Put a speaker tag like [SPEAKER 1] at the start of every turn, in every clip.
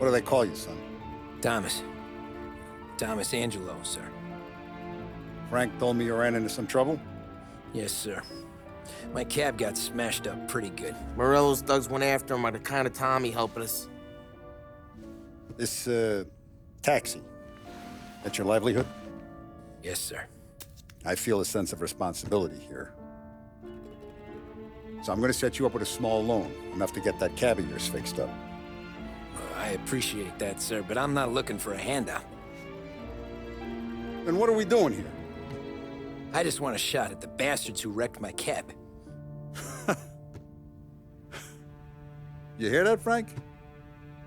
[SPEAKER 1] What do they call you, son?
[SPEAKER 2] Thomas. Thomas Angelo, sir.
[SPEAKER 1] Frank told me you ran into some trouble?
[SPEAKER 2] Yes, sir. My cab got smashed up pretty good.
[SPEAKER 3] Morello's thugs went after him by the kind of Tommy helping us.
[SPEAKER 1] This, taxi. That's your livelihood?
[SPEAKER 2] Yes, sir.
[SPEAKER 1] I feel a sense of responsibility here. So I'm gonna set you up with a small loan, enough to get that cab of yours fixed up.
[SPEAKER 2] I appreciate that, sir, but I'm not looking for a handout.
[SPEAKER 1] Then what are we doing here?
[SPEAKER 2] I just want a shot at the bastards who wrecked my cab.
[SPEAKER 1] You hear that, Frank?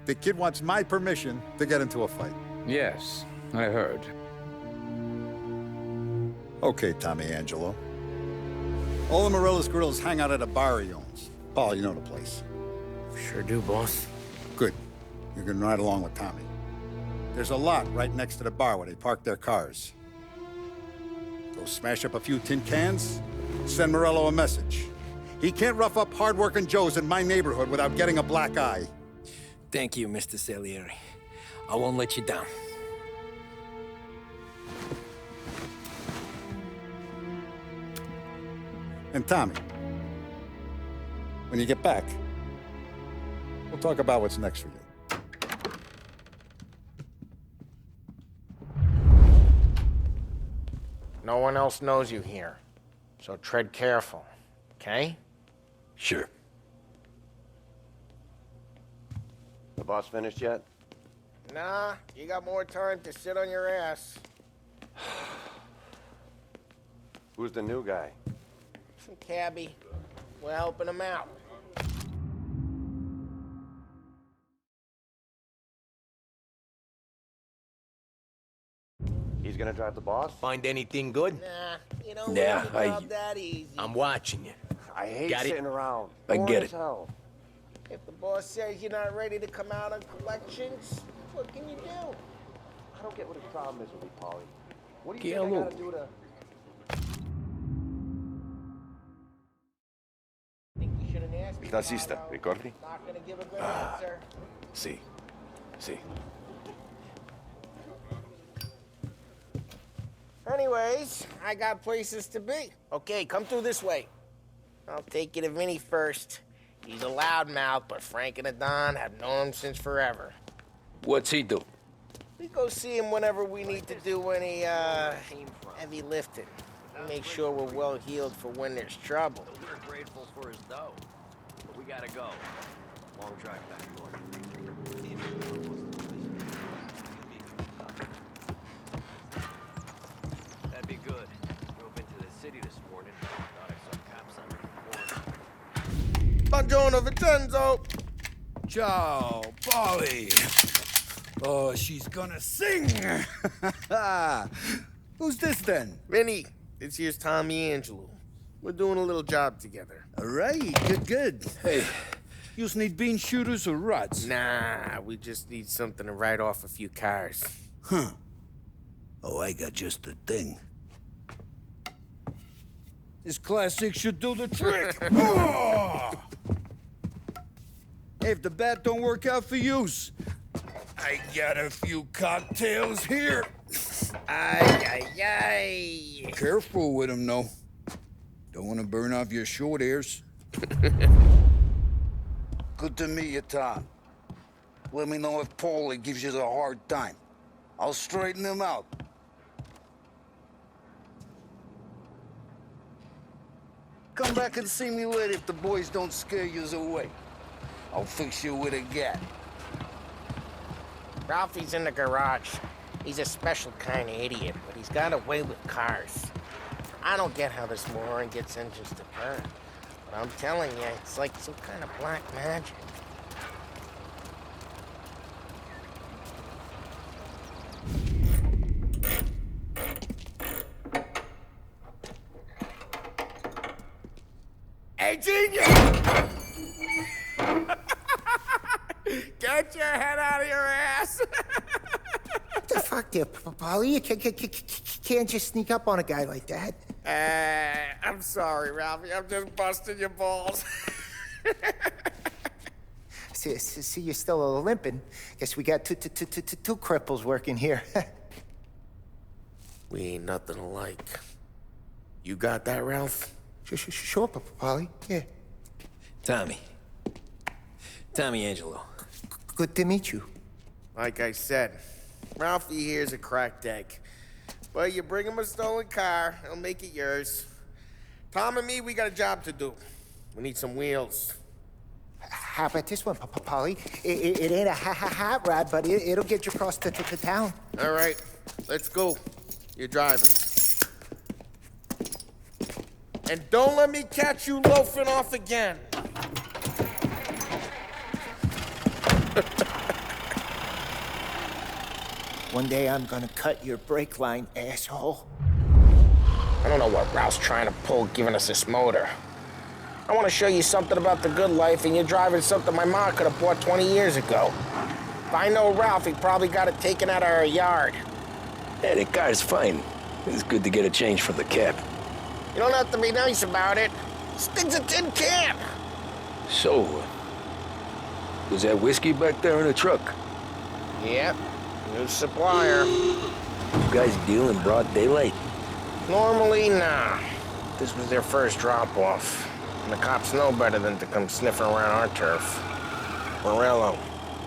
[SPEAKER 1] The kid wants my permission to get into a fight.
[SPEAKER 4] Yes, I heard.
[SPEAKER 1] Okay, Tommy Angelo. All the Morello's girls hang out at a bar he owns. Paul, you know the place.
[SPEAKER 3] Sure do, boss.
[SPEAKER 1] Good. You can ride along with Tommy. There's a lot right next to the bar where they park their cars. Go smash up a few tin cans, send Morello a message. He can't rough up hard-working Joes in my neighborhood without getting a black eye.
[SPEAKER 2] Thank you, Mr. Salieri. I won't let you down.
[SPEAKER 1] And Tommy, when you get back, we'll talk about what's next for you.
[SPEAKER 3] No one else knows you here, so tread careful, okay?
[SPEAKER 2] Sure.
[SPEAKER 5] The boss finished yet?
[SPEAKER 3] Nah, you got more time to sit on your ass.
[SPEAKER 5] Who's the new guy?
[SPEAKER 3] Some cabbie. We're helping him out.
[SPEAKER 5] He's gonna drive the boss?
[SPEAKER 6] Find anything good?
[SPEAKER 3] Nah, you don't
[SPEAKER 2] Nah,
[SPEAKER 3] leave the job that easy.
[SPEAKER 6] I'm watching you.
[SPEAKER 5] I hate
[SPEAKER 6] Got it?
[SPEAKER 5] sitting around.
[SPEAKER 2] I
[SPEAKER 5] Boring
[SPEAKER 2] get
[SPEAKER 5] as
[SPEAKER 2] it.
[SPEAKER 5] hell.
[SPEAKER 3] If the boss says you're not ready to come out on collections, what can you do?
[SPEAKER 5] I don't get what his problem is with me, Paulie. What do you
[SPEAKER 2] Get
[SPEAKER 5] think I
[SPEAKER 2] a
[SPEAKER 5] gotta do to...
[SPEAKER 3] Think you shouldn't ask me about
[SPEAKER 7] Tassista,
[SPEAKER 3] how-
[SPEAKER 7] ricordi?
[SPEAKER 3] Not gonna give a good answer.
[SPEAKER 7] Sì, sì.
[SPEAKER 3] Anyways, I got places to be. Okay, come through this way. I'll take you to Vinny first. He's a loudmouth, but Frank and the Don have known him since forever.
[SPEAKER 2] What's he do?
[SPEAKER 3] We go see him whenever we need to do any, heavy lifting. Make sure we're well healed for when there's trouble.
[SPEAKER 8] We're grateful for his dough, but we gotta go. Long drive back north. That'd be good. Drove into the city this morning. Thought I saw cops on the corner.
[SPEAKER 3] Buongiorno, Vincenzo!
[SPEAKER 9] Ciao, Polly. Oh, she's gonna sing. Who's this then?
[SPEAKER 3] Vinny, this here's Tommy Angelo. We're doing a little job together.
[SPEAKER 9] All right, good. Hey, you need bean shooters or rods?
[SPEAKER 3] Nah, we just need something to write off a few cars.
[SPEAKER 9] Huh. Oh, I got just the thing. This classic should do the trick. Oh! Hey, if the bat don't work out for yous, I got a few cocktails here.
[SPEAKER 3] Ay, ay, ay.
[SPEAKER 9] Careful with them, though. Don't want to burn off your short hairs. Good to meet you, Tom. Let me know if Paulie gives you the hard time. I'll straighten him out. Come back and see me later if the boys don't scare yous away. I'll fix you with a gat.
[SPEAKER 3] Ralphie's in the garage. He's a special kind of idiot, but he's got a way with cars. I don't get how this moron gets engines to burn. But I'm telling you, it's like some kind of black magic. Hey, genius! Get your head out of your ass!
[SPEAKER 10] What the fuck there, Polly? You can't just sneak up on a guy like that.
[SPEAKER 3] I'm sorry, Ralphie. I'm just busting your balls.
[SPEAKER 10] See you're still limping. Guess we got two cripples working here.
[SPEAKER 3] We ain't nothing alike. You got that, Ralph?
[SPEAKER 10] Sure, Polly. Yeah.
[SPEAKER 2] Tommy. Tommy Angelo.
[SPEAKER 10] Good to meet you.
[SPEAKER 3] Like I said, Ralphie here's a cracked egg. But you bring him a stolen car, he'll make it yours. Tom and me, we got a job to do. We need some wheels.
[SPEAKER 10] How about this one, Polly? It ain't a hot rod, but it'll get you across to town.
[SPEAKER 3] All right, let's go. You're driving. And don't let me catch you loafing off again.
[SPEAKER 10] One day I'm gonna cut your brake line, asshole.
[SPEAKER 3] I don't know what Ralph's trying to pull giving us this motor. I want to show you something about the good life, and you're driving something my mom could have bought 20 years ago. If I know Ralph, he probably got it taken out of our yard.
[SPEAKER 2] Yeah, that car's fine. It's good to get a change from the cab.
[SPEAKER 3] You don't have to be nice about it. This thing's a tin can.
[SPEAKER 2] So, was that whiskey back there in the truck?
[SPEAKER 3] Yep, new supplier.
[SPEAKER 2] You guys deal in broad daylight?
[SPEAKER 3] Normally, nah. This was their first drop-off. And the cops know better than to come sniffing around our turf. Morello,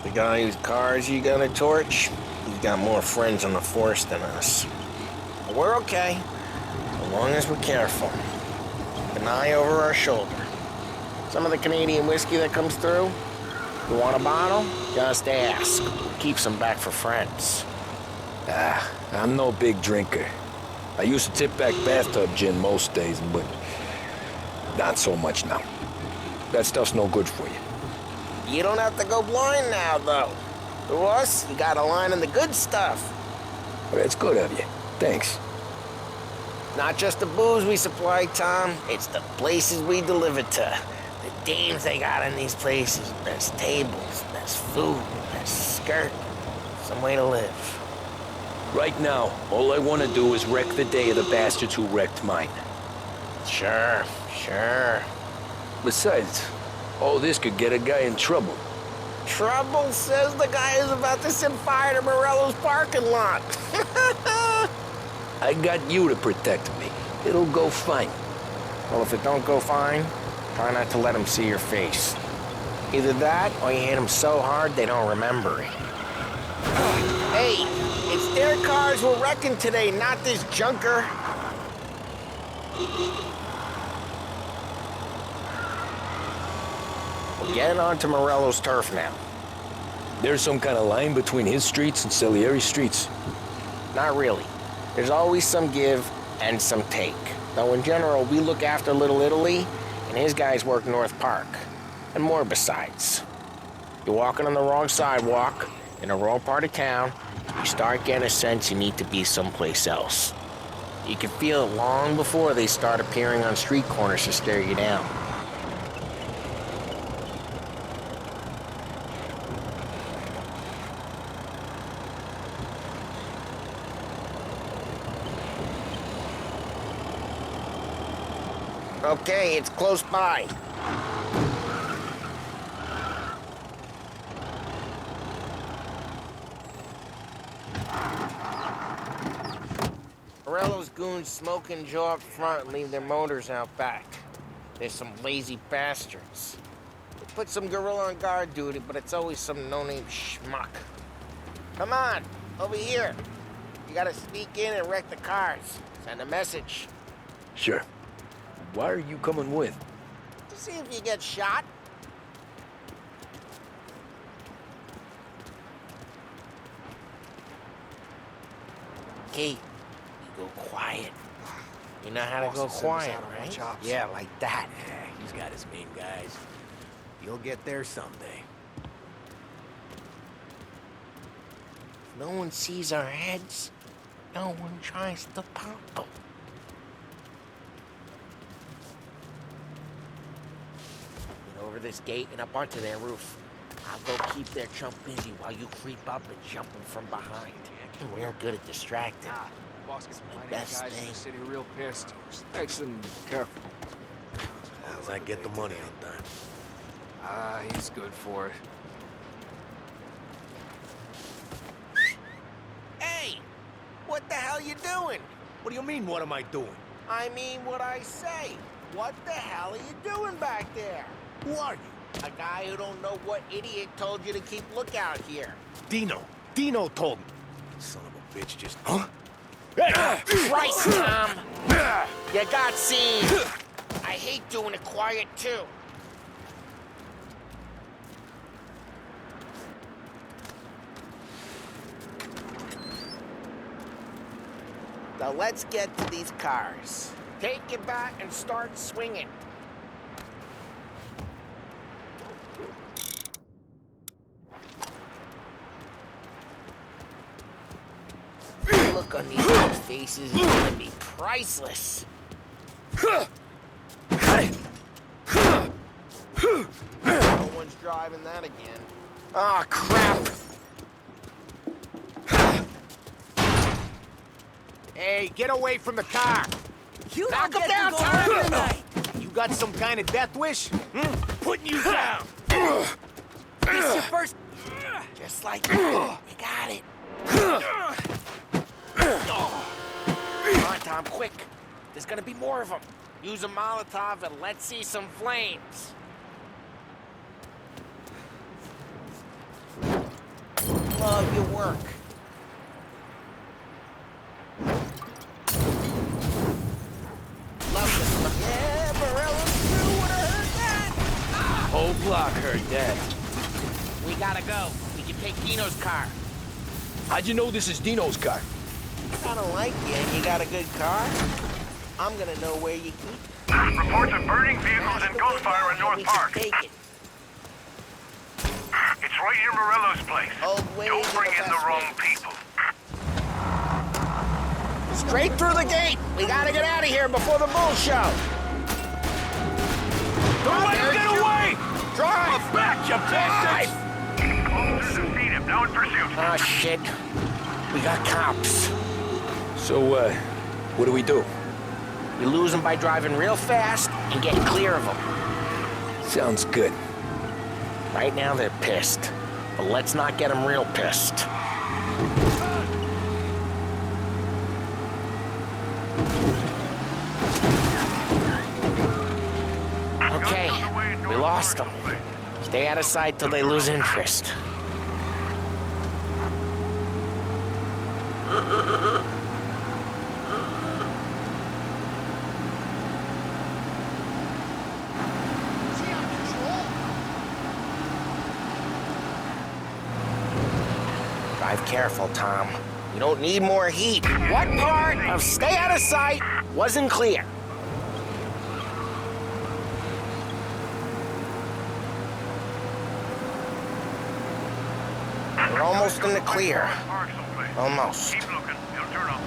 [SPEAKER 3] the guy whose cars you gonna torch, he's got more friends on the force than us. But we're okay, as long as we're careful. Keep an eye over our shoulder. Some of the Canadian whiskey that comes through, you want a bottle? Just ask. Keep some back for friends.
[SPEAKER 2] I'm no big drinker. I used to tip back bathtub gin most days, but not so much now. That stuff's no good for you.
[SPEAKER 3] You don't have to go blind now, though. To us, you got a line in the good stuff.
[SPEAKER 2] But it's good of you. Thanks.
[SPEAKER 3] Not just the booze we supply, Tom. It's the places we deliver to. The dames they got in these places. Best tables, best food, best skirt. Some way to live.
[SPEAKER 2] Right now, all I want to do is wreck the day of the bastards who wrecked mine.
[SPEAKER 3] Sure.
[SPEAKER 2] Besides, all this could get a guy in trouble.
[SPEAKER 3] Trouble, says the guy who's about to set fire to Morello's parking lot.
[SPEAKER 2] I got you to protect me. It'll go fine.
[SPEAKER 3] Well, if it don't go fine, try not to let them see your face. Either that, or you hit them so hard they don't remember it. Hey, it's their cars we're wrecking today, not this junker. We're getting onto Morello's turf now.
[SPEAKER 2] There's some kind of line between his streets and Salieri's streets.
[SPEAKER 3] Not really. There's always some give and some take. Though in general, we look after Little Italy, and his guys work North Park. And more besides. You're walking on the wrong sidewalk, in the wrong part of town, you start getting a sense you need to be someplace else. You can feel it long before they start appearing on street corners to stare you down. Okay, it's close by. Morello's goons smoke and jaw up front and leave their motors out back. They're some lazy bastards. They put some gorilla on guard duty, but it's always some no-name schmuck. Come on, over here. You gotta sneak in and wreck the cars. Send a message.
[SPEAKER 2] Sure. Why are you coming with?
[SPEAKER 3] To see if you get shot. Kate, you go quiet. You know how to go quiet, right?
[SPEAKER 6] Yeah, like that. Yeah, he's got his main guys. You'll get there someday.
[SPEAKER 3] If no one sees our heads, no one tries to pop them. Get over this gate and up onto their roof. I'll go keep their chump busy while you creep up and jump them from behind. And we're good at distracting.
[SPEAKER 8] Boss gets
[SPEAKER 3] my
[SPEAKER 8] best
[SPEAKER 3] best
[SPEAKER 8] guys in
[SPEAKER 3] thing.
[SPEAKER 8] the city real pissed. Just makes them careful.
[SPEAKER 6] How's that get the money on time?
[SPEAKER 8] He's good for it.
[SPEAKER 3] What the hell you doing?
[SPEAKER 6] What do you mean, what am I doing?
[SPEAKER 3] I mean what I say. What the hell are you doing back there?
[SPEAKER 6] Who are you?
[SPEAKER 3] A guy who don't know what idiot told you to keep lookout here.
[SPEAKER 6] Dino. Dino told me. Son of a bitch just... Huh?
[SPEAKER 3] Christ, Tom! You got seen. I hate doing it quiet, too. Now let's get to these cars. Take it back and start swinging. The look on these guys' faces is gonna be priceless. No one's driving that again. Ah, crap!
[SPEAKER 6] Hey, get away from the car!
[SPEAKER 3] You knock him down, Tom!
[SPEAKER 6] You got some kind of death wish? Putting you down!
[SPEAKER 3] This your first... Just like you got it. Come on, Tom, quick. There's gonna be more of them. Use a Molotov and let's see some flames. Love your work. Love this. Yeah, Morello's crew would have heard that.
[SPEAKER 2] Whole block heard that.
[SPEAKER 3] We gotta go. We can take Dino's car.
[SPEAKER 2] How'd you know this is Dino's car?
[SPEAKER 3] I don't like you and you got a good car. I'm gonna know where you keep it.
[SPEAKER 11] Reports of burning vehicles and gunfire in North Park.
[SPEAKER 3] Take it.
[SPEAKER 11] It's right near Morello's place.
[SPEAKER 3] Old ways
[SPEAKER 11] Don't bring
[SPEAKER 3] are
[SPEAKER 11] in the
[SPEAKER 3] best
[SPEAKER 11] wrong
[SPEAKER 3] ways.
[SPEAKER 11] people.
[SPEAKER 3] Straight through the gate. We gotta get out of here before the bull show.
[SPEAKER 6] Don't let him get away!
[SPEAKER 3] Drive!
[SPEAKER 6] Back, you bastards!
[SPEAKER 11] Officers defeat him. Now in pursuit.
[SPEAKER 3] Oh, shit. We got cops.
[SPEAKER 2] So, what do we do?
[SPEAKER 3] We lose them by driving real fast and getting clear of them.
[SPEAKER 2] Sounds good.
[SPEAKER 3] Right now they're pissed, but let's not get them real pissed. Okay, we lost them. Stay out of sight till they lose interest. Drive careful, Tom. You don't need more heat. What part of stay out of sight wasn't clear? We're almost in the clear.
[SPEAKER 11] Park someplace.
[SPEAKER 3] Almost.
[SPEAKER 11] Keep looking. He'll turn up.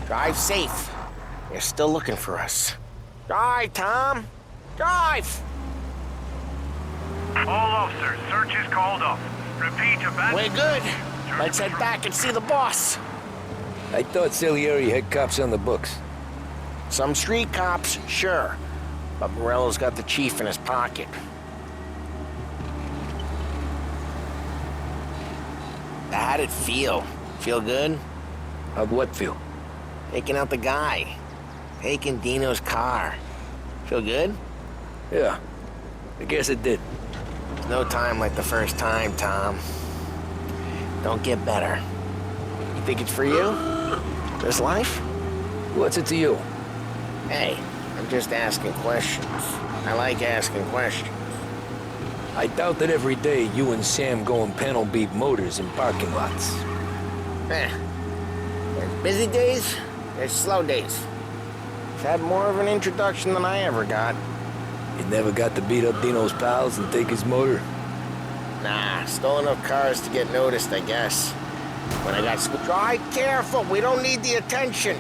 [SPEAKER 3] Drive safe. They're still looking for us. Drive, Tom. Drive.
[SPEAKER 11] All officers, search is called up. Repeat, abandoned.
[SPEAKER 3] We're good. Let's head back and see the boss.
[SPEAKER 2] I thought Salieri had cops on the books.
[SPEAKER 3] Some street cops, sure. But Morello's got the chief in his pocket. How'd it feel? Feel good?
[SPEAKER 2] How'd what feel?
[SPEAKER 3] Taking out the guy. Taking Dino's car. Feel good?
[SPEAKER 2] Yeah, I guess it did.
[SPEAKER 3] There's no time like the first time, Tom. Don't get better. You think it's for you? This life?
[SPEAKER 2] What's it to you?
[SPEAKER 3] Hey, I'm just asking questions. I like asking questions.
[SPEAKER 2] I doubt that every day you and Sam go and panel beat motors in parking lots.
[SPEAKER 3] There's busy days, there's slow days. I've had more of an introduction than I ever got.
[SPEAKER 2] You never got to beat up Dino's pals and take his motor?
[SPEAKER 3] Nah, stole enough cars to get noticed, I guess. When I got drive careful, we don't need the attention.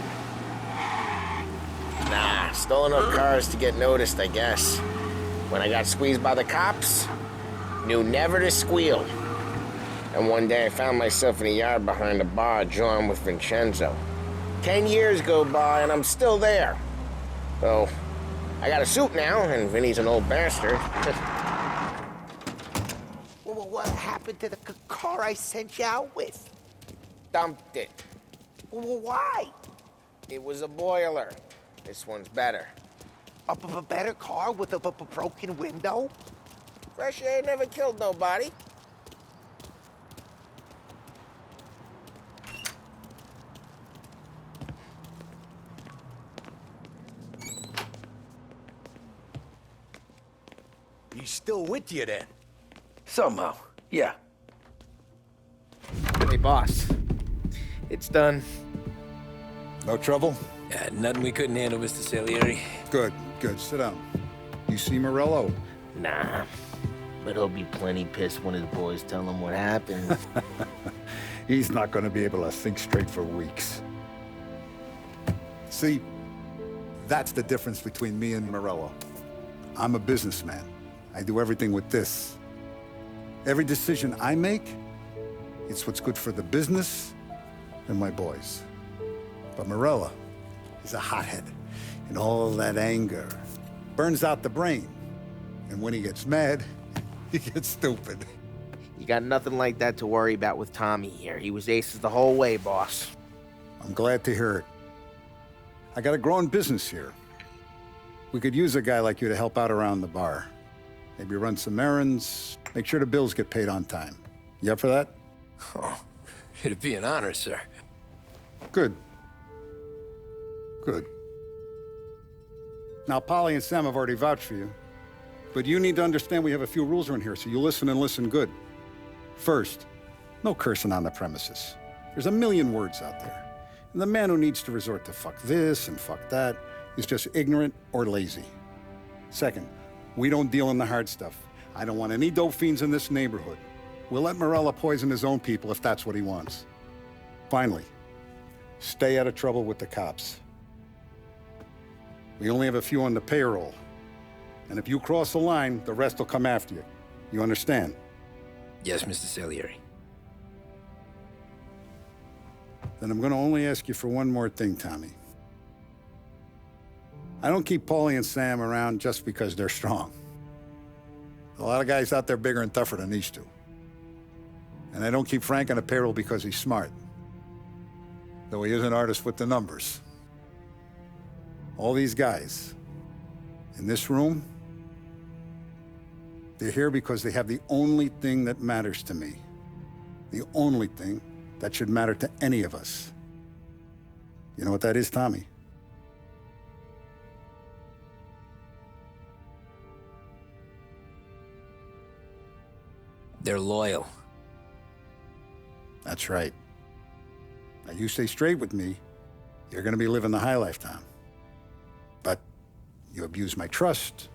[SPEAKER 3] Nah, stole enough cars to get noticed, I guess. When I got squeezed by the cops, knew never to squeal. And one day I found myself in a yard behind a bar drawing with Vincenzo. 10 years go by and I'm still there. So, I got a suit now, and Vinny's an old bastard.
[SPEAKER 10] Well, what happened to the car I sent you out with?
[SPEAKER 3] Dumped it.
[SPEAKER 10] Well, why?
[SPEAKER 3] It was a boiler. This one's better.
[SPEAKER 10] A better car with a broken window?
[SPEAKER 3] Fresh air never killed nobody.
[SPEAKER 6] He's still with you then?
[SPEAKER 2] Somehow, yeah.
[SPEAKER 3] Hey, boss. It's done.
[SPEAKER 1] No trouble?
[SPEAKER 6] Nothing we couldn't handle, Mr. Salieri.
[SPEAKER 1] Good, good. Sit down. You see Morello?
[SPEAKER 3] Nah. But he'll be plenty pissed when his boys tell him what happened.
[SPEAKER 1] He's not going to be able to think straight for weeks. See, that's the difference between me and Morello. I'm a businessman. I do everything with this. Every decision I make, it's what's good for the business and my boys. But Morello is a hothead, and all that anger burns out the brain. And when he gets mad, he gets stupid.
[SPEAKER 3] You got nothing like that to worry about with Tommy here. He was aces the whole way, boss.
[SPEAKER 1] I'm glad to hear it. I got a growing business here. We could use a guy like you to help out around the bar. Maybe run some errands, make sure the bills get paid on time. You up for that?
[SPEAKER 2] Oh, it'd be an honor, sir.
[SPEAKER 1] Good. Good. Now, Polly and Sam have already vouched for you. But you need to understand we have a few rules around here, so you listen and listen good. First, no cursing on the premises. There's a million words out there. And the man who needs to resort to fuck this and fuck that is just ignorant or lazy. Second, we don't deal in the hard stuff. I don't want any dope fiends in this neighborhood. We'll let Morella poison his own people if that's what he wants. Finally, stay out of trouble with the cops. We only have a few on the payroll. And if you cross the line, the rest will come after you. You understand?
[SPEAKER 2] Yes, Mr. Salieri.
[SPEAKER 1] Then I'm going to only ask you for one more thing, Tommy. I don't keep Paulie and Sam around just because they're strong. A lot of guys out there bigger and tougher than these two. And I don't keep Frank on the payroll because he's smart. Though he is an artist with the numbers. All these guys in this room, they're here because they have the only thing that matters to me. The only thing that should matter to any of us. You know what that is, Tommy?
[SPEAKER 2] They're loyal.
[SPEAKER 1] That's right. Now, you stay straight with me, you're gonna be living the high life, Tom. But you abuse my trust.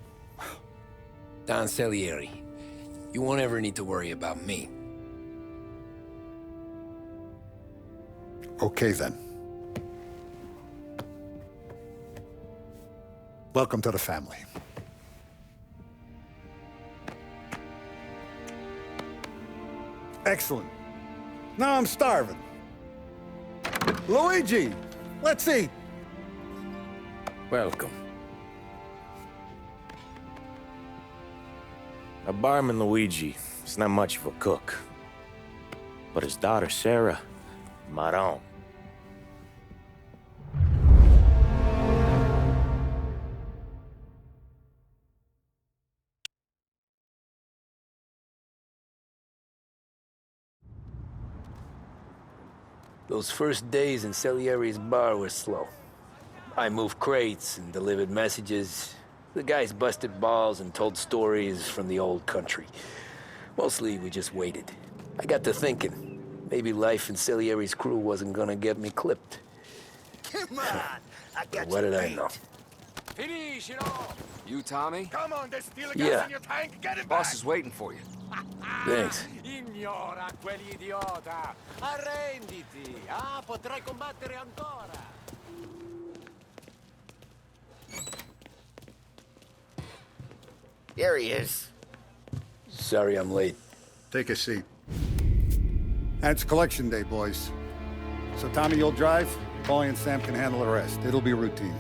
[SPEAKER 2] Don Salieri, you won't ever need to worry about me.
[SPEAKER 1] Okay, then. Welcome to the family. Excellent. Now I'm starving. Luigi, let's eat.
[SPEAKER 2] Welcome.
[SPEAKER 5] A barman Luigi is not much of a cook. But his daughter Sarah, Maron.
[SPEAKER 2] Those first days in Salieri's bar were slow. I moved crates and delivered messages. The guys busted balls and told stories from the old country. Mostly, we just waited. I got to thinking, maybe life in Salieri's crew wasn't gonna get me clipped.
[SPEAKER 6] Come on! I got
[SPEAKER 2] What did I know?
[SPEAKER 6] Finish it all!
[SPEAKER 4] You, Tommy?
[SPEAKER 6] Come on, there's still a
[SPEAKER 2] Yeah.
[SPEAKER 6] gas in your tank! Get it
[SPEAKER 4] Boss
[SPEAKER 6] back!
[SPEAKER 4] is waiting for you.
[SPEAKER 2] Thanks.
[SPEAKER 6] Ignora quell'idiota! Arrenditi! Ah, potrai combattere ancora!
[SPEAKER 3] There he is.
[SPEAKER 2] Sorry I'm late.
[SPEAKER 1] Take a seat. And it's collection day, boys. So Tommy, you'll drive. Paulie and Sam can handle the rest. It'll be routine.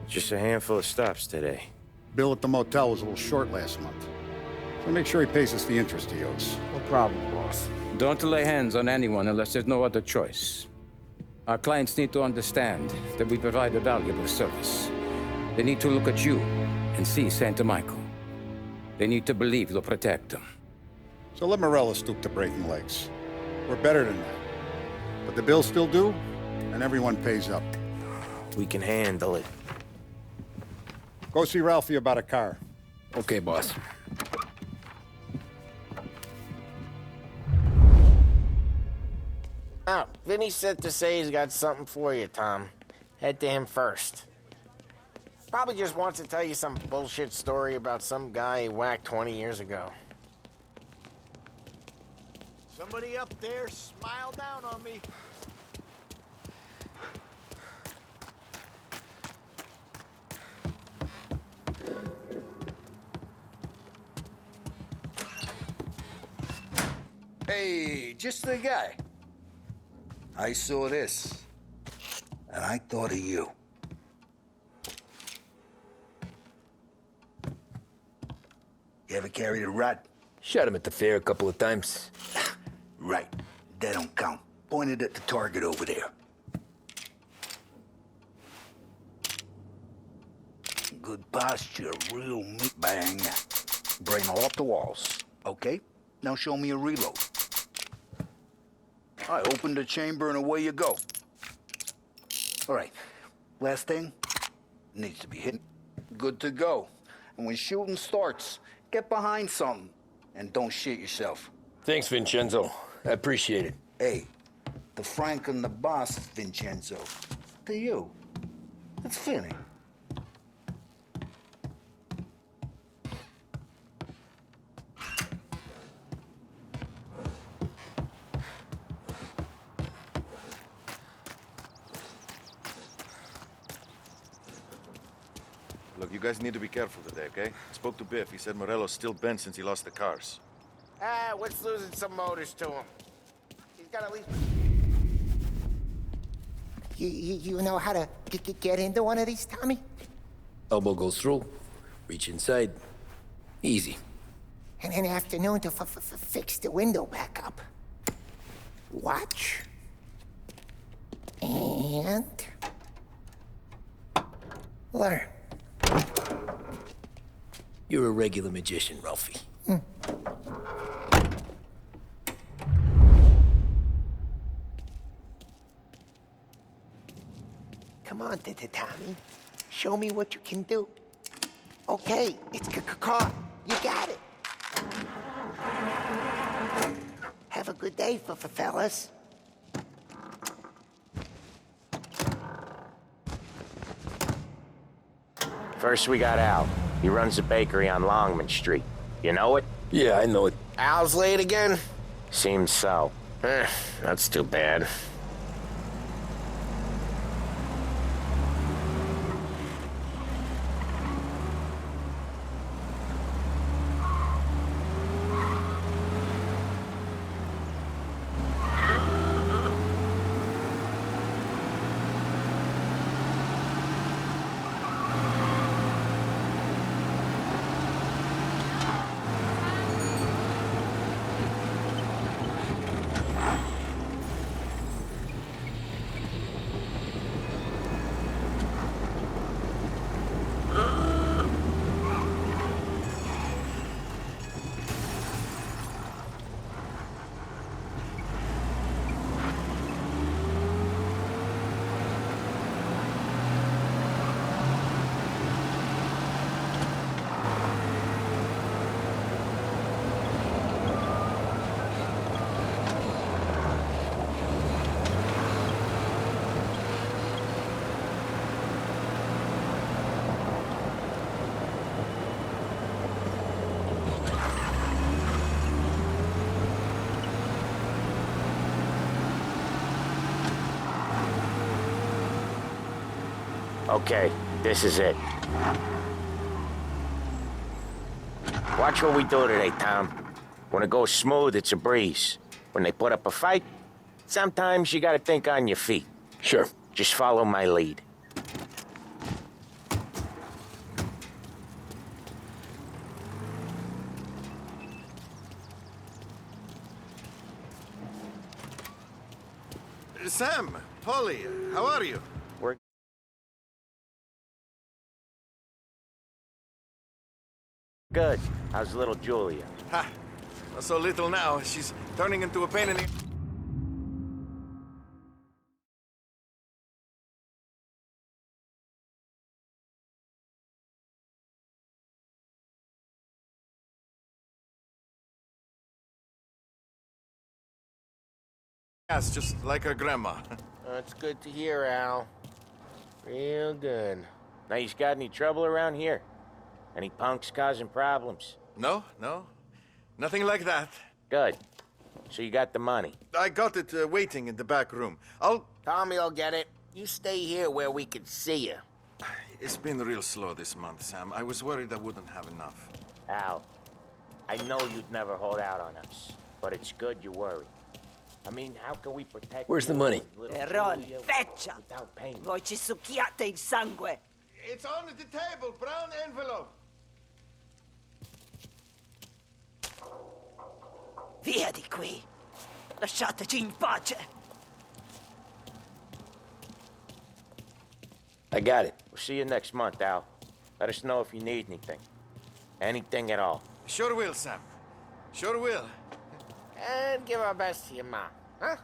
[SPEAKER 5] Just a handful of stops today.
[SPEAKER 1] Bill at the motel was a little short last month. So make sure he pays us the interest he owes.
[SPEAKER 10] No problem, boss.
[SPEAKER 4] Don't lay hands on anyone unless there's no other choice. Our clients need to understand that we provide a valuable service. They need to look at you and see Santa Michael. They need to believe you'll protect them.
[SPEAKER 1] So let Morello stoop to breaking legs. We're better than that. But the bills still due, and everyone pays up.
[SPEAKER 5] We can handle it.
[SPEAKER 1] Go see Ralphie about a car.
[SPEAKER 2] Okay, boss.
[SPEAKER 3] Oh, Vinny said to say he's got something for you, Tom. Head to him first. Probably just wants to tell you some bullshit story about some guy he whacked 20 years ago.
[SPEAKER 6] Somebody up there smile down on me.
[SPEAKER 9] Hey, just the guy. I saw this, and I thought of you. You ever carried a rod?
[SPEAKER 2] Shot him at the fair a couple of times.
[SPEAKER 9] Right. That don't count. Pointed at the target over there. Good posture, real meat bang. Brain off the walls. Okay? Now show me a reload. I open the chamber and away you go. All right. Last thing. Needs to be hit. Good to go. And when shooting starts, get behind something. And don't shit yourself.
[SPEAKER 2] Thanks, Vincenzo. I appreciate it.
[SPEAKER 9] Hey, the Frank and the boss, Vincenzo. To you. It's Finny.
[SPEAKER 7] Look, you guys need to be careful today, okay? Spoke to Biff. He said Morello's still bent since he lost the cars.
[SPEAKER 3] Ah, what's losing some motors to him? He's got at least...
[SPEAKER 10] You know how to get into one of these, Tommy?
[SPEAKER 2] Elbow goes through. Reach inside. Easy.
[SPEAKER 10] And an afternoon to fix the window back up. Watch. And... learn.
[SPEAKER 2] You're a regular magician, Ralphie.
[SPEAKER 10] Come on, Tommy. Show me what you can do. Okay, it's caught. You got it. Have a good day, fellas.
[SPEAKER 5] First we got Al. He runs a bakery on Longman Street. You know it?
[SPEAKER 2] Yeah, I know it.
[SPEAKER 3] Al's late again?
[SPEAKER 5] Seems so.
[SPEAKER 3] That's too bad.
[SPEAKER 5] Okay, this is it. Watch what we do today, Tom. When it goes smooth, it's a breeze. When they put up a fight, sometimes you gotta think on your feet.
[SPEAKER 2] Sure.
[SPEAKER 5] Just follow my lead.
[SPEAKER 7] Sam, Polly, how are you?
[SPEAKER 5] We're good. How's little Julia?
[SPEAKER 7] Ha! Not so little now. She's turning into a pain in the... Yes, just like her grandma.
[SPEAKER 3] That's good to hear, Al. Real good.
[SPEAKER 5] Now, you got any trouble around here? Any punks causing problems?
[SPEAKER 7] No, no. Nothing like that.
[SPEAKER 5] Good. So you got the money.
[SPEAKER 7] I got it waiting in the back room.
[SPEAKER 3] Tommy will get it. You stay here where we can see you.
[SPEAKER 7] It's been real slow this month, Sam. I was worried I wouldn't have enough.
[SPEAKER 5] Al, I know you'd never hold out on us, but it's good you worry. I mean, how can we protect...
[SPEAKER 2] Where's the money?
[SPEAKER 12] Errol, feccia!
[SPEAKER 5] Without pain.
[SPEAKER 12] Voi ci succhiate il sangue!
[SPEAKER 7] It's on the table, brown envelope.
[SPEAKER 12] Via di qui! Lasciateci in pace!
[SPEAKER 2] I got it.
[SPEAKER 5] We'll see you next month, Al. Let us know if you need anything. Anything at all.
[SPEAKER 7] Sure will, Sam. Sure will.
[SPEAKER 3] And give our best to your mom, huh?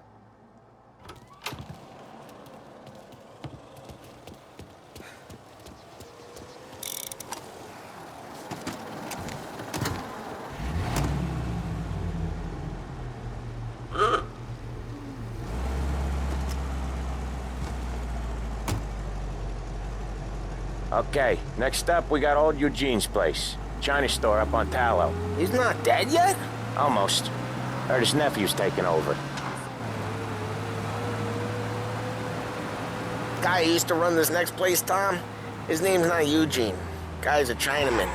[SPEAKER 5] Okay, next up, we got old Eugene's place. China store up on Tallow.
[SPEAKER 3] He's not dead yet?
[SPEAKER 5] Almost. Heard his nephew's taking over.
[SPEAKER 3] Guy who used to run this next place, Tom, his name's not Eugene. Guy's a Chinaman.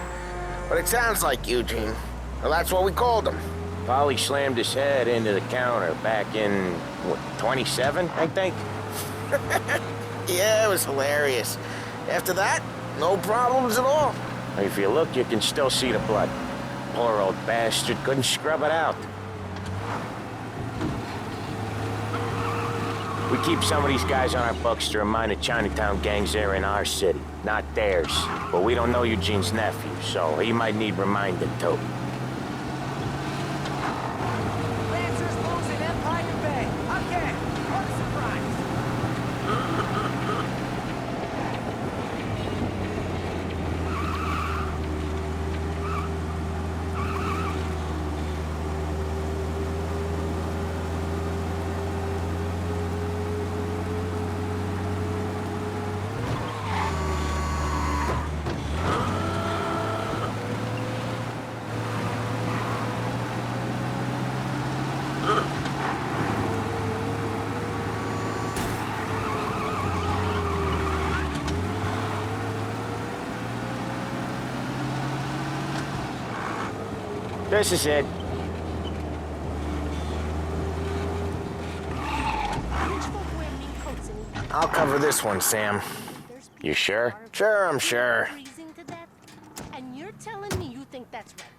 [SPEAKER 3] But it sounds like Eugene. Well, that's what we called him.
[SPEAKER 5] Polly slammed his head into the counter back in, what, 27, I think?
[SPEAKER 3] Yeah, it was hilarious. After that, no problems at all.
[SPEAKER 5] If you look, you can still see the blood. Poor old bastard couldn't scrub it out. We keep some of these guys on our books to remind the Chinatown gangs they're in our city, not theirs. But we don't know Eugene's nephew, so he might need reminding too.
[SPEAKER 12] Lancers losing Empire Bay! Okay, what a surprise!
[SPEAKER 5] This is it.
[SPEAKER 3] I'll cover this one, Sam.
[SPEAKER 5] You sure?
[SPEAKER 3] Sure, I'm sure.
[SPEAKER 13] Freezing to death? And you're telling me you think that's right.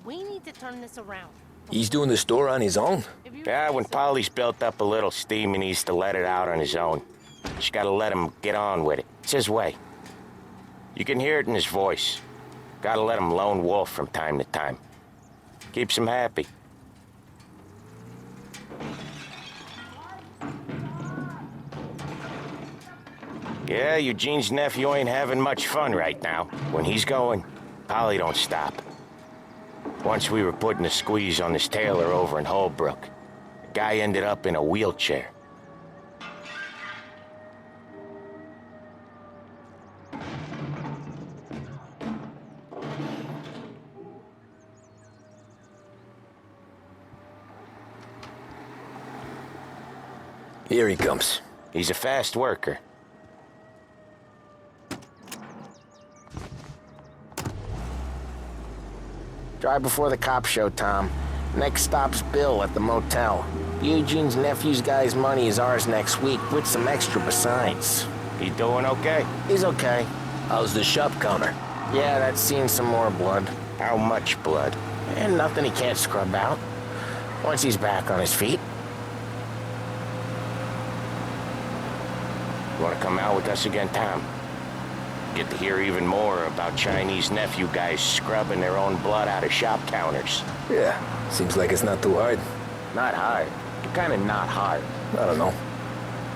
[SPEAKER 13] We need to turn this around.
[SPEAKER 2] He's doing the store on his own?
[SPEAKER 5] Yeah, when Polly's built up a little steam, he needs to let it out on his own. Just gotta let him get on with it. It's his way. You can hear it in his voice. Gotta let him lone wolf from time to time. Keeps him happy. Yeah, Eugene's nephew ain't having much fun right now. When he's going, Polly don't stop. Once we were putting a squeeze on this tailor over in Holbrook. The guy ended up in a wheelchair.
[SPEAKER 2] Here he comes.
[SPEAKER 5] He's a fast worker.
[SPEAKER 3] Drive before the cops show, Tom. Next stop's Bill at the motel. Eugene's nephew's guy's money is ours next week, with some extra besides.
[SPEAKER 5] He doing okay?
[SPEAKER 3] He's okay.
[SPEAKER 2] How's the shop counter?
[SPEAKER 3] Yeah, that's seen some more blood.
[SPEAKER 5] How much blood?
[SPEAKER 3] And nothing he can't scrub out. Once he's back on his feet.
[SPEAKER 5] You wanna come out with us again, Tom? Get to hear even more about Chinese nephew guys scrubbing their own blood out of shop counters.
[SPEAKER 2] Yeah, seems like it's not too hard.
[SPEAKER 5] Not hard. Kinda not hard.
[SPEAKER 2] I don't know.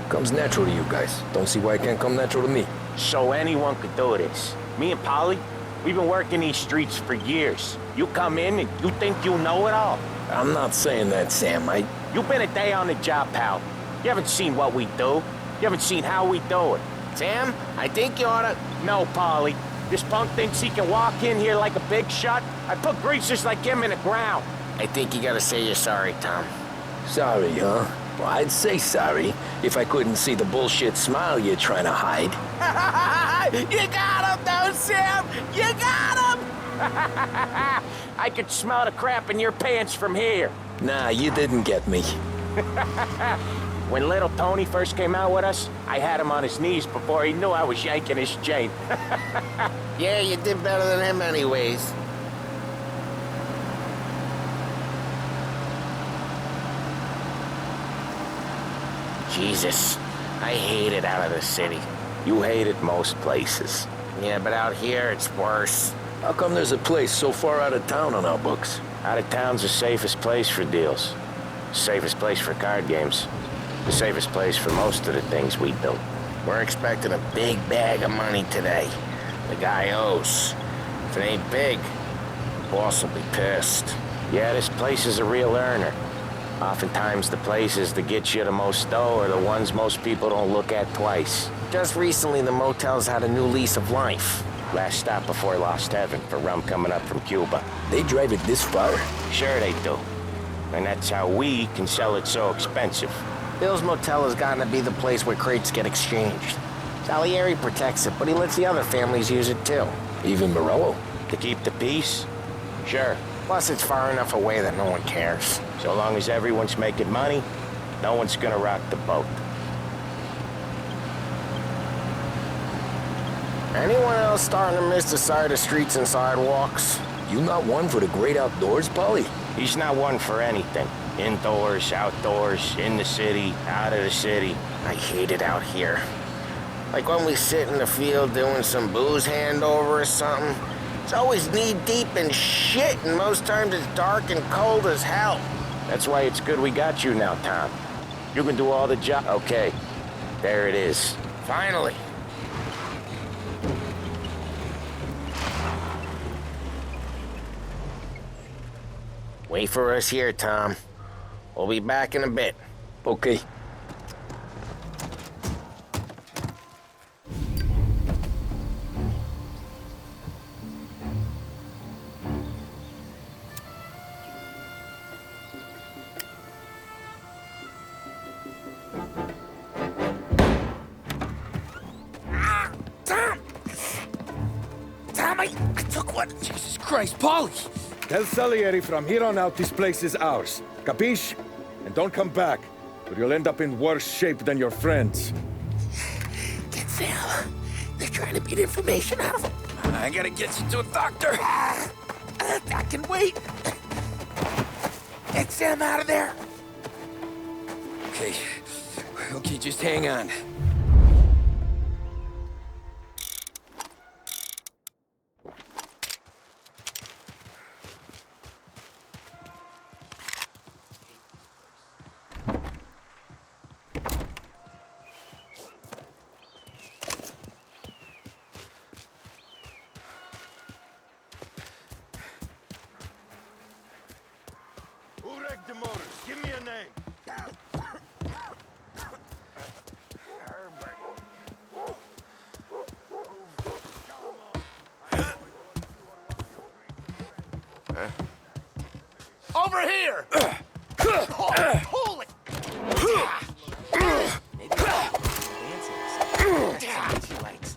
[SPEAKER 2] Comes natural to you guys. Don't see why it can't come natural to me.
[SPEAKER 5] So anyone could do this. Me and Polly, we've been working these streets for years. You come in and you think you know it all.
[SPEAKER 2] I'm not saying that, Sam.
[SPEAKER 5] You've been a day on the job, pal. You haven't seen what we do. You haven't seen how we do it.
[SPEAKER 3] Sam, I think you oughta...
[SPEAKER 5] No, Polly. This punk thinks he can walk in here like a big shot. I put greasers like him in the ground.
[SPEAKER 3] I think you gotta say you're sorry, Tom.
[SPEAKER 2] Sorry, huh? Well, I'd say sorry if I couldn't see the bullshit smile you're trying to hide.
[SPEAKER 3] You got him, though, Sam! You got him!
[SPEAKER 5] I could smell the crap in your pants from here.
[SPEAKER 2] Nah, you didn't get me.
[SPEAKER 5] When little Tony first came out with us, I had him on his knees before he knew I was yanking his chain.
[SPEAKER 3] Yeah, you did better than him anyways. Jesus, I hate it out of the city.
[SPEAKER 5] You hate it most places.
[SPEAKER 3] Yeah, but out here, it's worse.
[SPEAKER 2] How come there's a place so far out of town on our books?
[SPEAKER 5] Out of town's the safest place for deals. Safest place for card games. The safest place for most of the things we do.
[SPEAKER 3] We're expecting a big bag of money today. The guy owes. If it ain't big, the boss will be pissed.
[SPEAKER 5] Yeah, this place is a real earner. Oftentimes the places that get you the most dough are the ones most people don't look at twice.
[SPEAKER 3] Just recently, the motel's had a new lease of life.
[SPEAKER 5] Last stop before Lost Heaven for rum coming up from Cuba.
[SPEAKER 2] They drive it this far?
[SPEAKER 5] Sure they do. And that's how we can sell it so expensive.
[SPEAKER 3] Bill's motel has gotten to be the place where crates get exchanged. Salieri protects it, but he lets the other families use it too.
[SPEAKER 2] Even Morello?
[SPEAKER 5] To keep the peace? Sure.
[SPEAKER 3] Plus, it's far enough away that no one cares.
[SPEAKER 5] So long as everyone's making money, no one's gonna rock the boat.
[SPEAKER 3] Anyone else starting to miss the side of streets and sidewalks?
[SPEAKER 2] You not one for the great outdoors, Polly?
[SPEAKER 5] He's not one for anything. Indoors, outdoors, in the city, out of the city.
[SPEAKER 3] I hate it out here. Like when we sit in the field doing some booze handover or something. It's always knee-deep in shit, and most times it's dark and cold as hell.
[SPEAKER 5] That's why it's good we got you now, Tom. You can do all the job. Okay, there it is.
[SPEAKER 3] Finally. Wait for us here, Tom. We'll be back in a bit.
[SPEAKER 2] Okay.
[SPEAKER 10] I took one. Jesus Christ, Polly!
[SPEAKER 14] Tell Salieri from here on out this place is ours. Capiche? And don't come back, or you'll end up in worse shape than your friends.
[SPEAKER 10] Get Sam. They're trying to beat information out of him. I gotta get you to a doctor. I can wait. Get Sam out of there. Okay, just hang on.
[SPEAKER 7] Give me a name.
[SPEAKER 10] Over here! Hold it! She likes.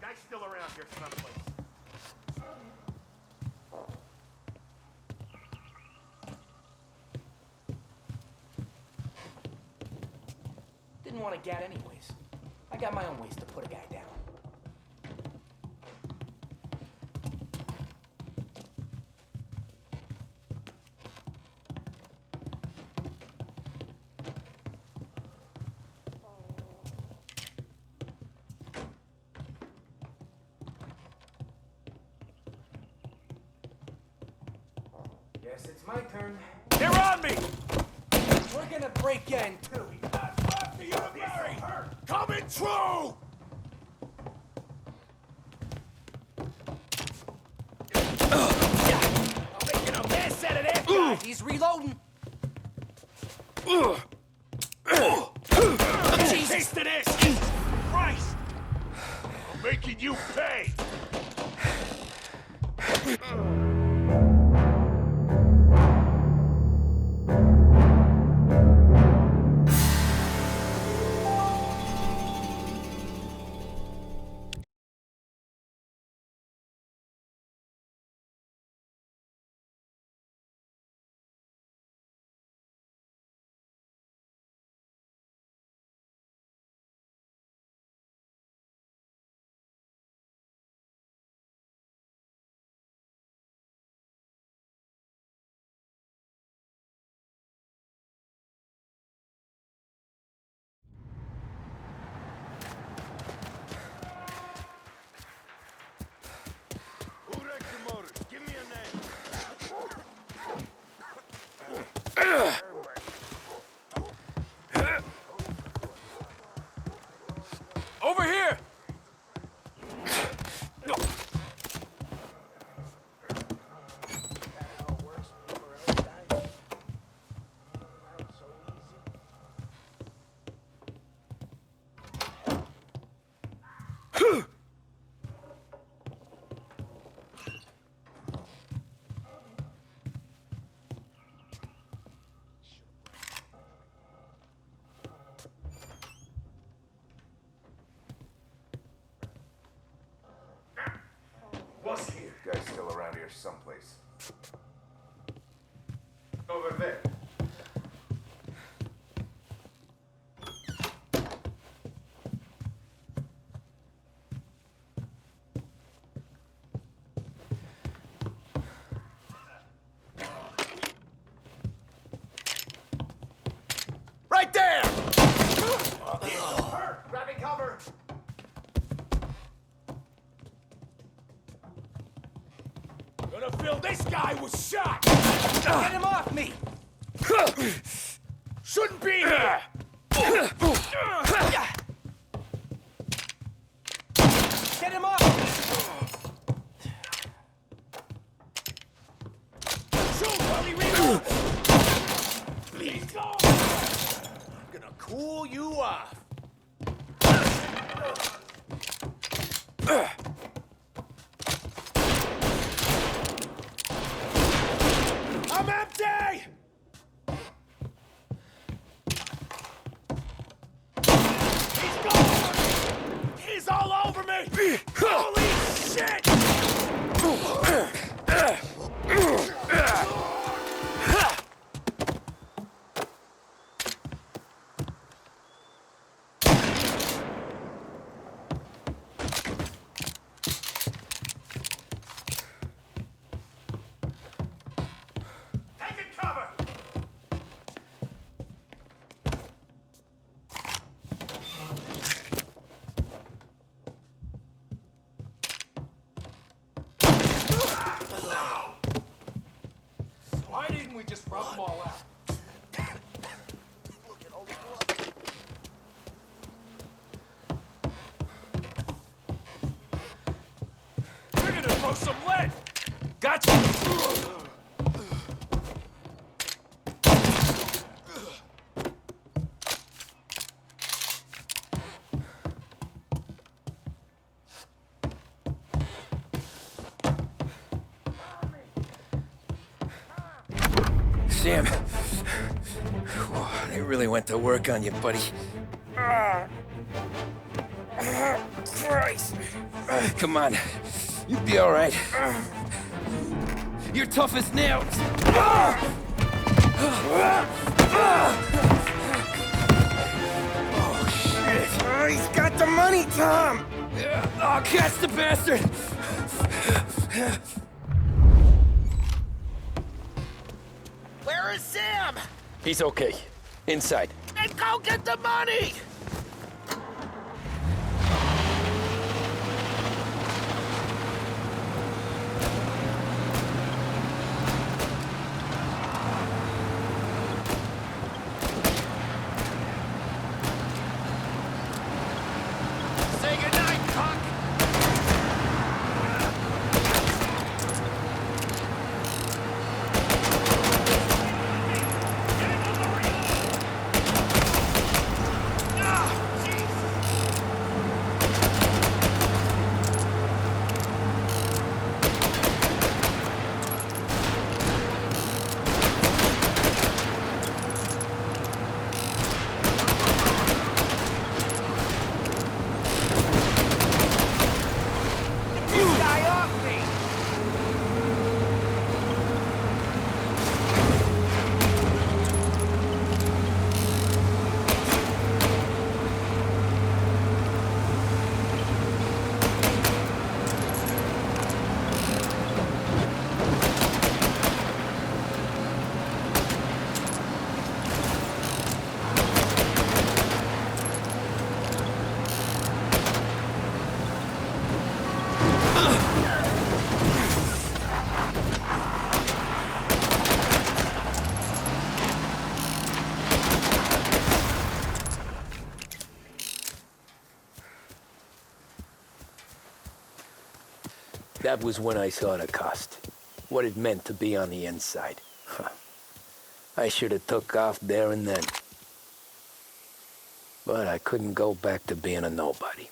[SPEAKER 7] Guys still around.
[SPEAKER 11] around here someplace.
[SPEAKER 6] Didn't want to get anyways. I got my own ways to put a guy down. Guess it's my turn.
[SPEAKER 11] They're on me!
[SPEAKER 6] We're gonna break you in two.
[SPEAKER 11] That's left for you, Barry! Coming true!
[SPEAKER 6] I'm making a mess out of that guy. He's reloading.
[SPEAKER 11] Taste of this! Jesus Christ! I'm making you pay!
[SPEAKER 6] Over here!
[SPEAKER 15] Guy's still around here someplace. Over there.
[SPEAKER 6] Right there! Grabbing cover!
[SPEAKER 11] Gonna feel this guy was shot!
[SPEAKER 6] Get him off me!
[SPEAKER 11] Shouldn't be here!
[SPEAKER 6] Get him off me!
[SPEAKER 11] Shoot, Tony, reload! Please go! I'm gonna cool you off. I'm empty! He's gone! He's all over me! Holy shit! Taking cover!
[SPEAKER 6] Why didn't we just rub them all out?
[SPEAKER 11] We're gonna throw some lead! Gotcha!
[SPEAKER 2] Sam, they really went to work on you, buddy. Christ. Come on. You'll be all right. You're tough as nails. Oh, shit.
[SPEAKER 10] Oh, he's got the money, Tom!
[SPEAKER 2] Oh, catch the bastard!
[SPEAKER 10] Where is Sam?
[SPEAKER 2] He's okay. Inside.
[SPEAKER 10] And go get the money!
[SPEAKER 3] Say goodnight, cock!
[SPEAKER 2] That was when I saw the cost. What it meant to be on the inside. I should have took off there and then. But I couldn't go back to being a nobody.